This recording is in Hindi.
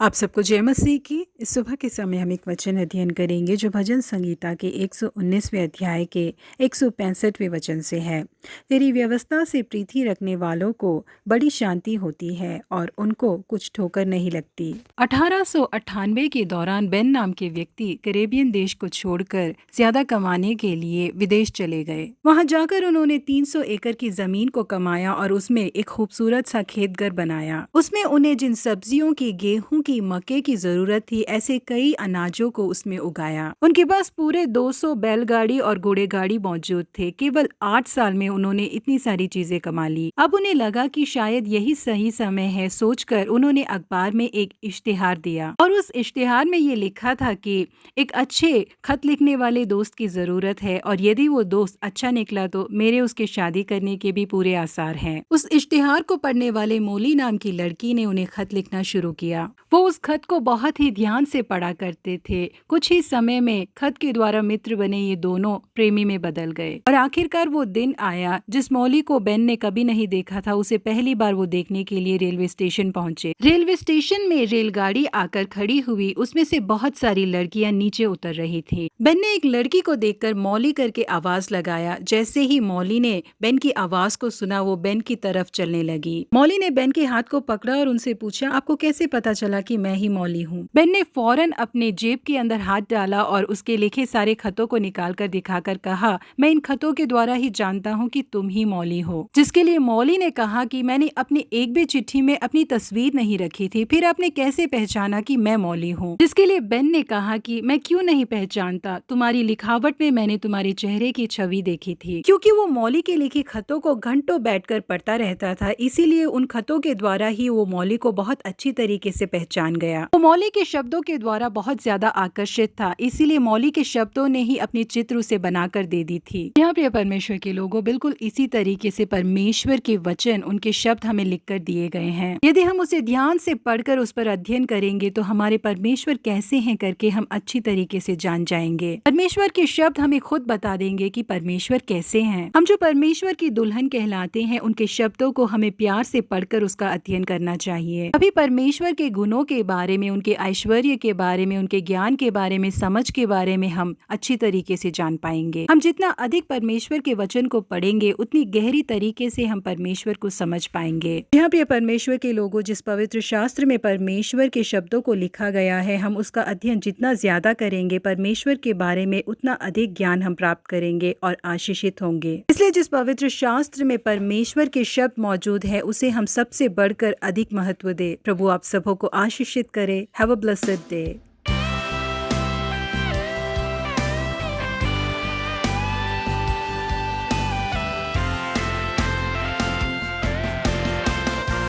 आप सबको जय मसीह की। इस सुबह के समय हम एक वचन अध्ययन करेंगे जो भजन संगीता के 119वें अध्याय के 165वें वचन से है। तेरी व्यवस्था से प्रीति रखने वालों को बड़ी शांति होती है और उनको कुछ ठोकर नहीं लगती। 1898 के दौरान बेन नाम के व्यक्ति कैरेबियन देश को छोड़कर ज्यादा कमाने के लिए विदेश चले गए। वहां जाकर उन्होंने 300 एकड़ की जमीन को कमाया और उसमें एक खूबसूरत सा खेत घर बनाया। उसमें उन्हें जिन सब्जियों की, गेहूं की, मक्के की जरूरत थी, ऐसे कई अनाजों को उसमें उगाया। उनके पास पूरे 200 बैलगाड़ी और घोड़े गाड़ी मौजूद थे। केवल 8 साल में उन्होंने इतनी सारी चीजें कमा ली। अब उन्हें लगा कि शायद यही सही समय है। सोचकर उन्होंने अखबार में एक इश्तिहार दिया और उस इश्तिहार में ये लिखा था कि एक अच्छे खत लिखने वाले दोस्त की जरूरत है और यदि वो दोस्त अच्छा निकला तो मेरे उसके शादी करने के भी पूरे आसार हैं। उस इश्तिहार को पढ़ने वाले मोली नाम की लड़की ने उन्हें खत लिखना शुरू किया। वो उस खत को बहुत ही ध्यान से पढ़ा करते थे। कुछ ही समय में खत के द्वारा मित्र बने ये दोनों प्रेमी में बदल गए और आखिरकार वो दिन आया जिस मौली को बेन ने कभी नहीं देखा था। उसे पहली बार वो देखने के लिए रेलवे स्टेशन पहुंचे। रेलवे स्टेशन में रेलगाड़ी आकर खड़ी हुई। उसमें से बहुत सारी लड़कियां नीचे उतर रही थी। बेन ने एक लड़की को देखकर मौली करके आवाज लगाया। जैसे ही मौली ने बेन की आवाज को सुना वो बेन की तरफ चलने लगी। मौली ने बेन के हाथ को पकड़ा और उनसे पूछा, आपको कैसे पता चला कि मैं ही मौली हूँ? बेन ने फौरन अपने जेब के अंदर हाथ डाला और उसके लिखे सारे खतों को निकालकर दिखाकर कहा, मैं इन खतों के द्वारा ही जानता हूँ कि तुम ही मौली हो। जिसके लिए मौली ने कहा कि मैंने अपनी एक भी चिट्ठी में अपनी तस्वीर नहीं रखी थी, फिर आपने कैसे पहचाना कि मैं मौली हूँ? जिसके लिए बेन ने कहा कि मैं क्यों नहीं पहचानता, तुम्हारी लिखावट में मैंने तुम्हारे चेहरे की छवि देखी थी। क्योंकि वो मौली के लिखे खतों को घंटों बैठकर पढ़ता रहता था, इसीलिए उन खतों के द्वारा ही वो मौली को बहुत अच्छी तरीके से पहचान गया। वो मौली के शब्दों के द्वारा बहुत ज्यादा आकर्षित था, इसीलिए मौली के शब्दों ने ही अपनी चित्र उसे बनाकर दे दी थी। यहाँ प्रिय परमेश्वर के लोगों, बिल्कुल इसी तरीके से परमेश्वर के वचन, उनके शब्द हमें लिखकर दिए गए हैं। यदि हम उसे ध्यान से पढ़कर उस पर अध्ययन करेंगे तो हमारे परमेश्वर कैसे हैं करके हम अच्छी तरीके से जान जाएंगे। परमेश्वर के शब्द हमें खुद बता देंगे कि परमेश्वर कैसे हैं। हम जो परमेश्वर की दुल्हन कहलाते हैं, उनके शब्दों को हमें प्यार से पढ़कर उसका अध्ययन करना चाहिए। अभी परमेश्वर के गुणों के बारे में, उनके ऐश्वर्य के बारे में, उनके ज्ञान के बारे में, समझ के बारे में हम अच्छी तरीके से जान पाएंगे। हम जितना अधिक परमेश्वर के वचन को पढ़ेंगे उतनी गहरी तरीके से हम परमेश्वर को समझ पाएंगे। यहाँ पे परमेश्वर के लोगों, जिस पवित्र शास्त्र में परमेश्वर के शब्दों को लिखा गया है, हम उसका अध्ययन जितना ज्यादा करेंगे परमेश्वर के बारे में, उतना अधिक ज्ञान हम प्राप्त करेंगे और आशीषित होंगे। इसलिए जिस पवित्र शास्त्र में परमेश्वर के शब्द मौजूद है उसे हम सबसे बढ़कर अधिक महत्व दे। प्रभु आप सबों को आशीषित करे। Have a blessed day.